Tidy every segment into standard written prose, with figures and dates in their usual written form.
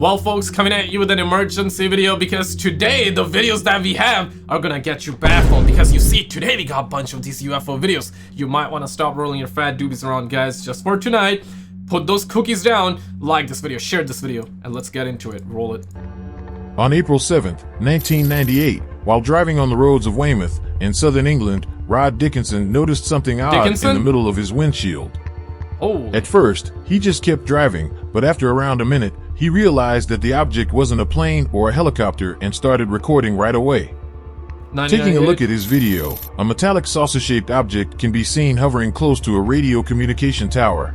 Well folks, coming at you with an emergency video because today the videos that we have are gonna get you baffled because you see today we got a bunch of these UFO videos. You might want to stop rolling your fat doobies around, guys, just for tonight. Put those cookies down, like this video, share this video, and let's get into it. Roll it. On April 7th, 1998, while driving on the roads of Weymouth in southern England, Rod Dickinson noticed something odd in the middle of his windshield. Oh. At first, he just kept driving, but after around a minute, he realized that the object wasn't a plane or a helicopter and started recording right away. Taking a look at his video, a metallic saucer-shaped object can be seen hovering close to a radio communication tower.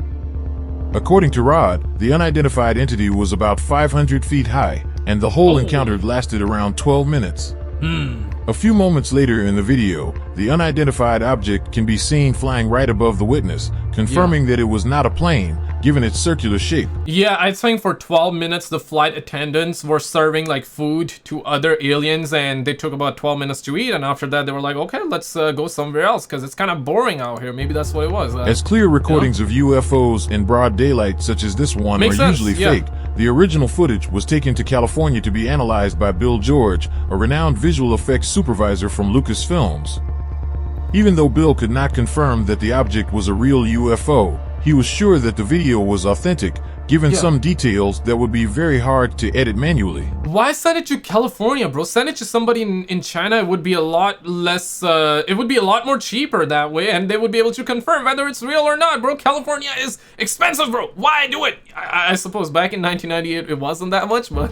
According to Rod, the unidentified entity was about 500 feet high, and the whole encounter lasted around 12 minutes. A few moments later in the video, the unidentified object can be seen flying right above the witness, confirming that it was not a plane, given its circular shape. Yeah, I think for 12 minutes the flight attendants were serving like food to other aliens, and they took about 12 minutes to eat, and after that they were like, okay, let's go somewhere else because it's kind of boring out here. Maybe that's what it was. As clear recordings of UFOs in broad daylight such as this one are usually fake, the original footage was taken to California to be analyzed by Bill George, a renowned visual effects supervisor from Lucasfilms. Even though Bill could not confirm that the object was a real UFO, he was sure that the video was authentic, given some details that would be very hard to edit manually. Why send it to California, bro? Send it to somebody in China. It would be a lot less, it would be a lot more cheaper that way, and they would be able to confirm whether it's real or not, bro. California is expensive, bro. Why do it? I suppose back in 1998 it wasn't that much, but...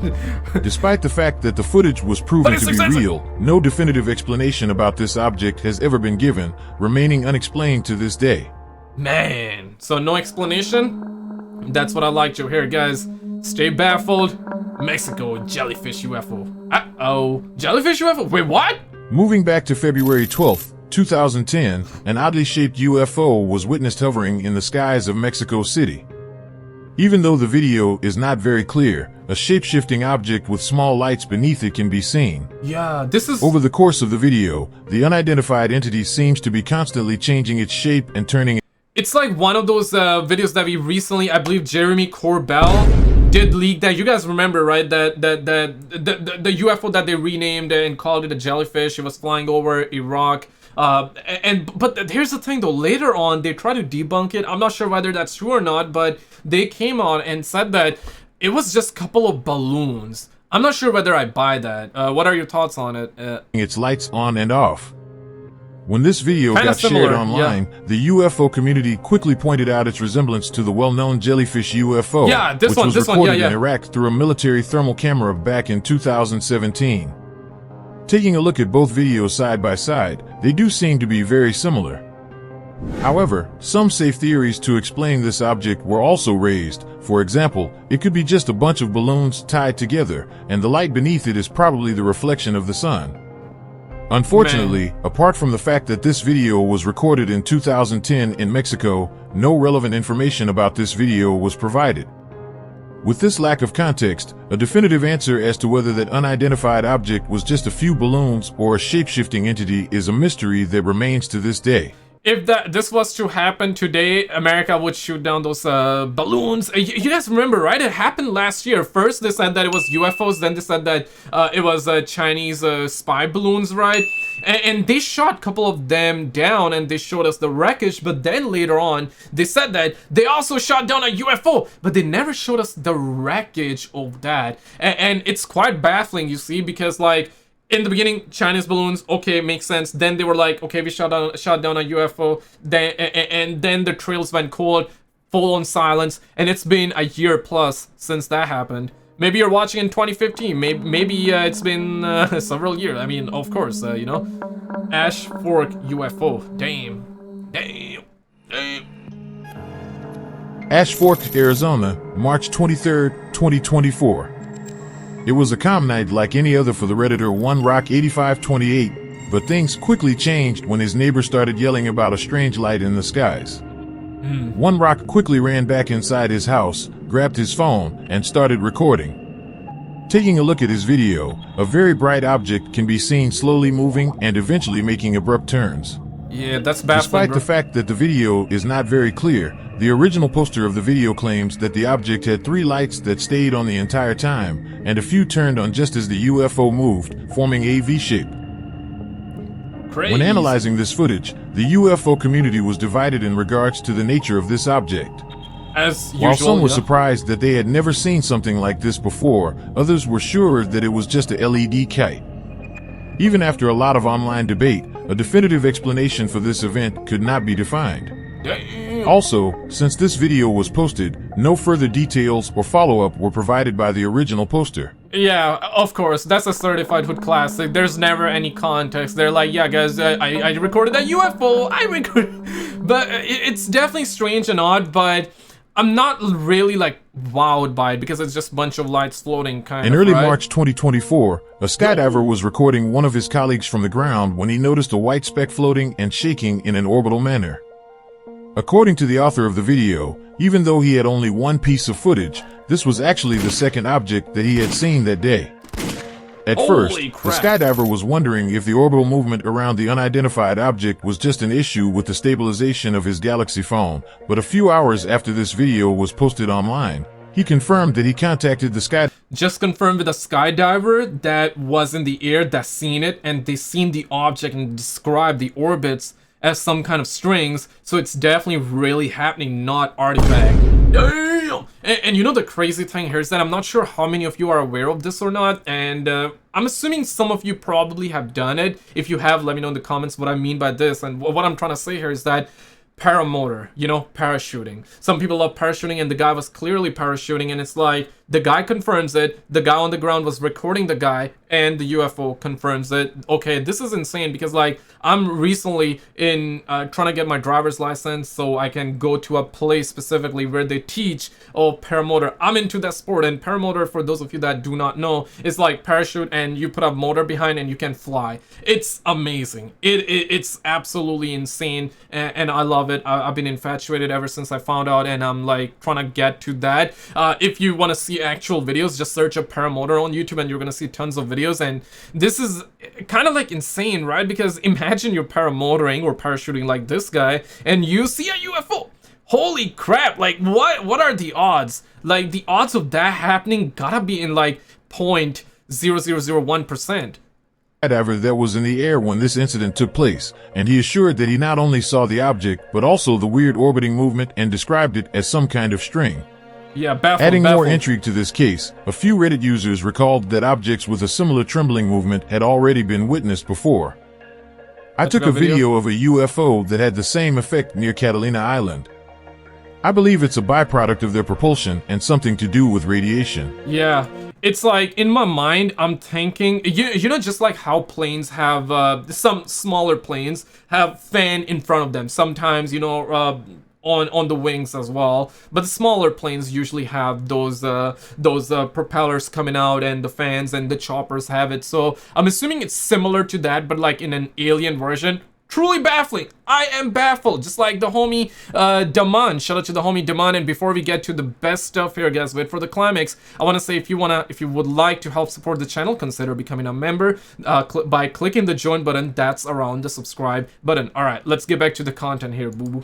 Despite the fact that the footage was proven to be real, no definitive explanation about this object has ever been given, remaining unexplained to this day. Man, so no explanation? That's what I like to hear, guys. Stay baffled. Mexico, jellyfish UFO. Uh-oh. Jellyfish UFO? Wait, what? Moving back to February 12th, 2010, an oddly shaped UFO was witnessed hovering in the skies of Mexico City. Even though the video is not very clear, a shape-shifting object with small lights beneath it can be seen. Yeah, this is... Over the course of the video, the unidentified entity seems to be constantly changing its shape and turning. It's like one of those videos that we recently, I believe Jeremy Corbell did leak, that you guys remember, right? The UFO that they renamed and called it a jellyfish. It was flying over Iraq. But here's the thing though, later on they try to debunk it. I'm not sure whether that's true or not, but they came on and said that it was just a couple of balloons. I'm not sure whether I buy that. What are your thoughts on it? Its lights on and off. When this video got shared online, the UFO community quickly pointed out its resemblance to the well-known jellyfish UFO, which was recorded in Iraq through a military thermal camera back in 2017. Taking a look at both videos side by side, they do seem to be very similar. However, some safe theories to explain this object were also raised. For example, it could be just a bunch of balloons tied together, and the light beneath it is probably the reflection of the sun. Unfortunately, apart from the fact that this video was recorded in 2010 in Mexico, no relevant information about this video was provided. With this lack of context, a definitive answer as to whether that unidentified object was just a few balloons or a shape-shifting entity is a mystery that remains to this day. If this was to happen today, America would shoot down those balloons. You guys remember, right? It happened last year. First, they said that it was UFOs. Then they said that it was Chinese spy balloons, right? And they shot a couple of them down, and they showed us the wreckage. But then later on, they said that they also shot down a UFO. But they never showed us the wreckage of that. And it's quite baffling, you see, because like... in the beginning, Chinese balloons, okay, makes sense. Then they were like, okay, we shot down a UFO. And then the trails went cold, full on silence. And it's been a year plus since that happened. Maybe you're watching in 2015. Maybe it's been several years. I mean, of course, you know. Ashfork UFO. Damn. Ashfork, Arizona, March 23rd, 2024. It was a calm night like any other for the Redditor 1Rock8528, but things quickly changed when his neighbor started yelling about a strange light in the skies. 1Rock quickly ran back inside his house, grabbed his phone, and started recording. Taking a look at his video, a very bright object can be seen slowly moving and eventually making abrupt turns. Yeah, that's baffling. Despite the fact that the video is not very clear, the original poster of the video claims that the object had 3 lights that stayed on the entire time, and a few turned on just as the UFO moved, forming a V shape. Crazy. When analyzing this footage, the UFO community was divided in regards to the nature of this object. As usual, while some were surprised that they had never seen something like this before, others were sure that it was just a LED kite. Even after a lot of online debate, a definitive explanation for this event could not be defined. Also, since this video was posted, no further details or follow-up were provided by the original poster. Yeah, of course, that's a certified hood classic. There's never any context. They're like, yeah, guys, I recorded that UFO, But it's definitely strange and odd, but I'm not really like wowed by it because it's just a bunch of lights floating kind of. In early March 2024, a skydiver was recording one of his colleagues from the ground when he noticed a white speck floating and shaking in an orbital manner. According to the author of the video, even though he had only one piece of footage, this was actually the second object that he had seen that day. At first, the skydiver was wondering if the orbital movement around the unidentified object was just an issue with the stabilization of his Galaxy phone, but a few hours after this video was posted online, he confirmed that he contacted the sky. Just confirmed with a skydiver that was in the air that seen it, and they seen the object and described the orbits as some kind of strings, so it's definitely really happening, not artifact. Damn! And you know the crazy thing here is that I'm not sure how many of you are aware of this or not, and I'm assuming some of you probably have done it. If you have, let me know in the comments what I mean by this, and what I'm trying to say here is that paramotor, you know, parachuting. Some people love parachuting, and the guy was clearly parachuting, and it's like, the guy confirms it, the guy on the ground was recording the guy, and the UFO confirms it. Okay, this is insane because, like, I'm recently in trying to get my driver's license so I can go to a place specifically where they teach paramotor. I'm into that sport, and paramotor, for those of you that do not know, is like parachute and you put a motor behind and you can fly. It's amazing. It's absolutely insane, and I love it. I've been infatuated ever since I found out, and I'm like trying to get to that. If you want to see actual videos, just search up paramotor on YouTube and you're gonna see tons of videos, and this is kind of like insane, right? Because imagine you're paramotoring or parachuting like this guy and you see a UFO. Holy crap, like what are the odds? Like the odds of that happening gotta be in like 0.0001%. Skydiver that was in the air when this incident took place, and he assured that he not only saw the object but also the weird orbiting movement and described it as some kind of string. Yeah, baffled. Adding more intrigue to this case, a few Reddit users recalled that objects with a similar trembling movement had already been witnessed before. I took a video of a UFO that had the same effect near Catalina Island. I believe it's a byproduct of their propulsion and something to do with radiation. Yeah, it's like, in my mind, I'm thinking, you know, just like how planes have, some smaller planes have fan in front of them. Sometimes, you know, on the wings as well, but the smaller planes usually have those propellers coming out, and the fans and the choppers have it. So I'm assuming it's similar to that, but like in an alien version. Truly baffling. I am baffled, just like the homie Daman. Shout out to the homie Daman. And before we get to the best stuff here, guys, wait for the climax. I want to say, if you would like to help support the channel, consider becoming a member by clicking the join button that's around the subscribe button. All right, let's get back to the content here, boo boo.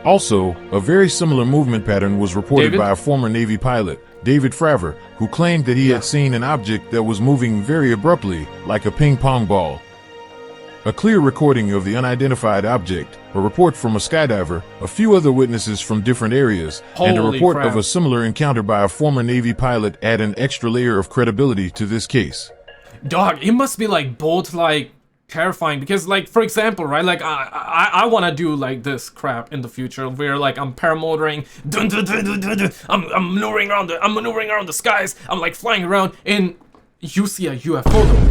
Also, a very similar movement pattern was reported by a former Navy pilot, David Fravor, who claimed that he had seen an object that was moving very abruptly, like a ping pong ball. A clear recording of the unidentified object, a report from a skydiver, a few other witnesses from different areas, and a report of a similar encounter by a former Navy pilot add an extra layer of credibility to this case. Dog, it must be like both like terrifying, because like, for example, right, like I want to do like this crap in the future where like I'm paramotoring, I'm maneuvering around the skies, I'm like flying around, and you see a UFO though.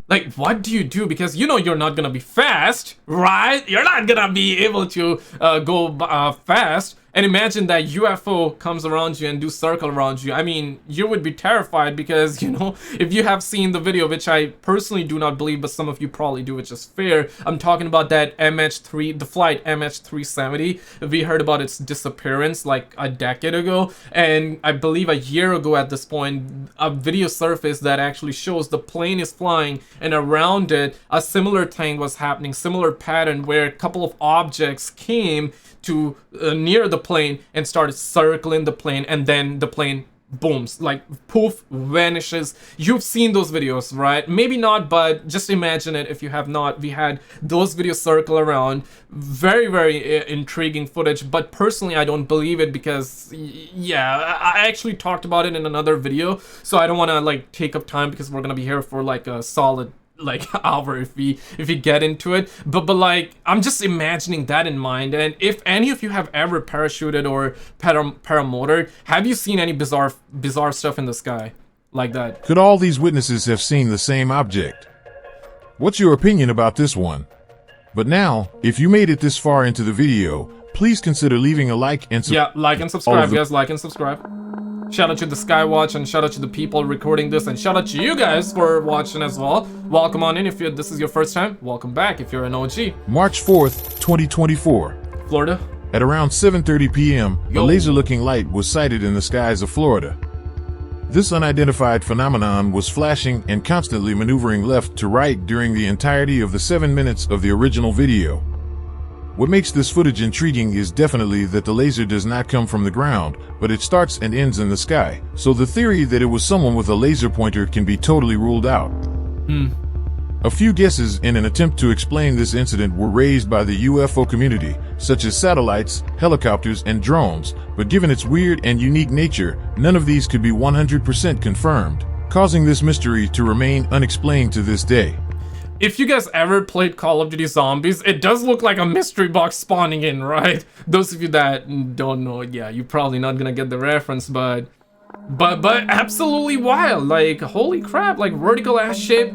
Like, what do you do? Because you know you're not gonna be fast, right? You're not gonna be able to go fast, And imagine that UFO comes around you and do circle around you. I mean, you would be terrified because, you know, if you have seen the video, which I personally do not believe, but some of you probably do, which is fair. I'm talking about that MH3, the flight MH370. We heard about its disappearance like a decade ago. And I believe a year ago at this point, a video surfaced that actually shows the plane is flying and around it, a similar thing was happening, similar pattern where a couple of objects came to near the plane and started circling the plane, and then the plane booms, like poof, vanishes. You've seen those videos, right? Maybe not, but just imagine it if you have not. We had those videos circle around. Very, very intriguing footage, but personally I don't believe it because, yeah, I actually talked about it in another video, so I don't want to like take up time because we're gonna be here for like a solid like hour if we get into it, but like I'm just imagining that in mind. And if any of you have ever parachuted or paramotored, have you seen any bizarre stuff in the sky like that? Could all these witnesses have seen the same object? What's your opinion about this one? But now, if you made it this far into the video, please consider leaving a like and like and subscribe, guys. Like and subscribe. Shout out to the Skywatch, and shout out to the people recording this, and shout out to you guys for watching as well. Welcome on in if this is your first time. Welcome back if you're an OG. March 4th, 2024. Florida. At around 7:30 p.m., a laser-looking light was sighted in the skies of Florida. This unidentified phenomenon was flashing and constantly maneuvering left to right during the entirety of the 7 minutes of the original video. What makes this footage intriguing is definitely that the laser does not come from the ground, but it starts and ends in the sky. So the theory that it was someone with a laser pointer can be totally ruled out. A few guesses in an attempt to explain this incident were raised by the UFO community, such as satellites, helicopters, and drones, but given its weird and unique nature, none of these could be 100% confirmed, causing this mystery to remain unexplained to this day. If you guys ever played Call of Duty Zombies, it does look like a mystery box spawning in, right? Those of you that don't know, yeah, you're probably not gonna get the reference, but absolutely wild. Like, holy crap, like vertical ass shape.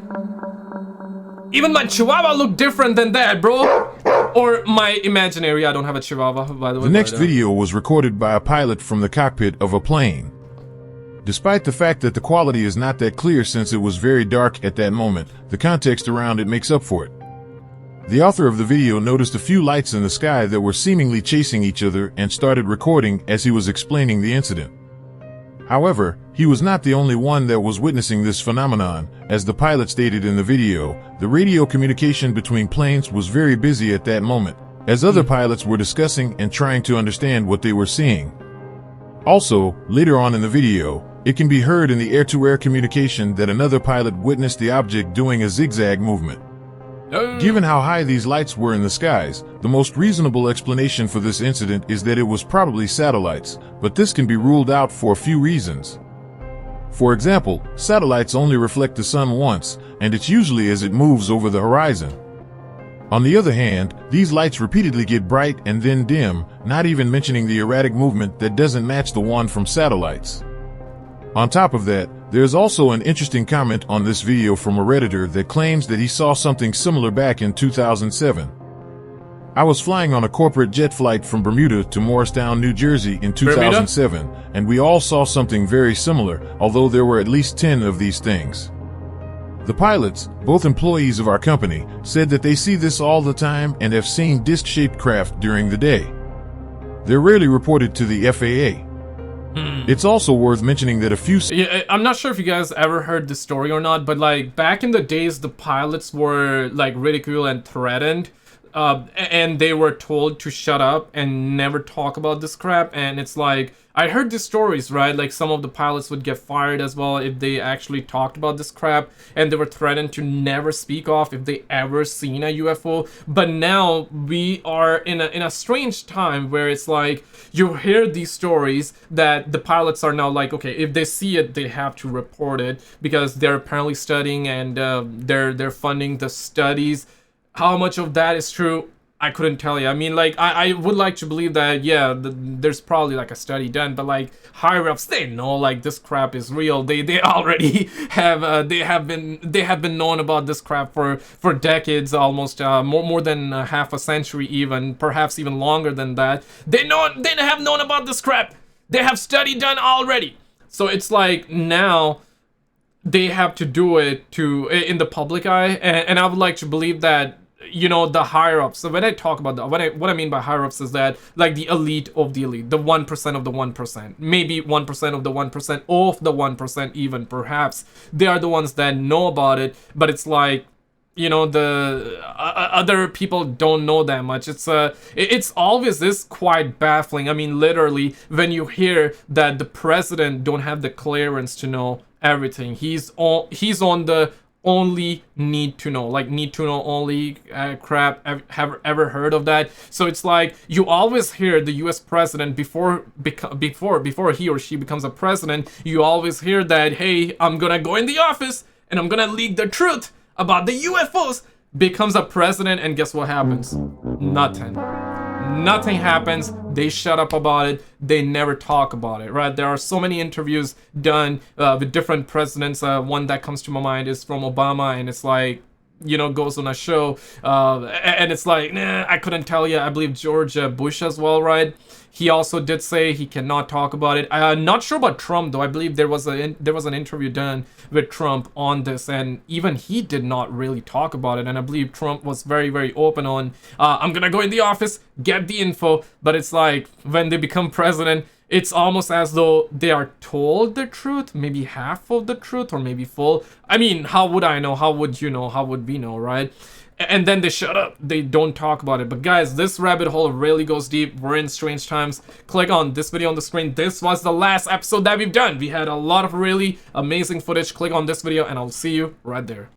Even my Chihuahua looked different than that, bro. Or my imaginary, I don't have a Chihuahua, by the way. The next video was recorded by a pilot from the cockpit of a plane. Despite the fact that the quality is not that clear since it was very dark at that moment, the context around it makes up for it. The author of the video noticed a few lights in the sky that were seemingly chasing each other and started recording as he was explaining the incident. However, he was not the only one that was witnessing this phenomenon. As the pilot stated in the video, the radio communication between planes was very busy at that moment, as other pilots were discussing and trying to understand what they were seeing. Also, later on in the video, it can be heard in the air-to-air communication that another pilot witnessed the object doing a zigzag movement. Given how high these lights were in the skies, the most reasonable explanation for this incident is that it was probably satellites, but this can be ruled out for a few reasons. For example, satellites only reflect the sun once, and it's usually as it moves over the horizon. On the other hand, these lights repeatedly get bright and then dim, not even mentioning the erratic movement that doesn't match the one from satellites. On top of that, there's also an interesting comment on this video from a Redditor that claims that he saw something similar back in 2007. I was flying on a corporate jet flight from Bermuda to Morristown, New Jersey in 2007, and we all saw something very similar, although there were at least 10 of these things. The pilots, both employees of our company, said that they see this all the time and have seen disc-shaped craft during the day. They're rarely reported to the FAA. It's also worth mentioning that a few... Yeah, I'm not sure if you guys ever heard this story or not, but like back in the days, the pilots were like ridiculed and threatened, and they were told to shut up and never talk about this crap. And it's like, I heard these stories, right? Like some of the pilots would get fired as well if they actually talked about this crap, and they were threatened to never speak off if they ever seen a UFO. But now we are in a strange time where it's like you hear these stories that the pilots are now like, okay, if they see it, they have to report it because they're apparently studying and they're funding the studies. How much of that is true? I couldn't tell you. I mean, like, I would like to believe that, yeah, there's probably like a study done, but like higher ups, they know like this crap is real. They already have they have been known about this crap for decades, almost more than half a century, even perhaps even longer than that. They have known about this crap. They have study done already. So it's like now they have to do it in the public eye, and I would like to believe that, you know, the higher ups. So when I talk about what I mean by higher ups is that like the elite of the elite, the 1% of the 1%, maybe 1% of the 1% of the 1%, even perhaps they are the ones that know about it. But it's like, you know, the other people don't know that much. It's always this quite baffling. I mean, literally, when you hear that the president don't have the clearance to know everything, he's on the only need to know only crap. Have ever heard of that? So it's like you always hear the US president before he or she becomes a president, you always hear that, hey, I'm gonna go in the office and I'm gonna leak the truth about the UFOs. Becomes a president, and guess what happens? Nothing happens. They shut up about it. They never talk about it, right? There are so many interviews done with different presidents. One that comes to my mind is from Obama, and it's like, you know, goes on a show, and it's like, nah, I couldn't tell you. I believe George Bush as well, right? He also did say he cannot talk about it. Not sure about Trump though. I believe there was an interview done with Trump on this, and even he did not really talk about it. And I believe Trump was very, very open on, I'm gonna go in the office, get the info. But it's like when they become president, it's almost as though they are told the truth, maybe half of the truth, or maybe full. I mean, how would I know? How would you know? How would we know, right? And then they shut up. They don't talk about it. But guys, this rabbit hole really goes deep. We're in strange times. Click on this video on the screen. This was the last episode that we've done. We had a lot of really amazing footage. Click on this video and I'll see you right there.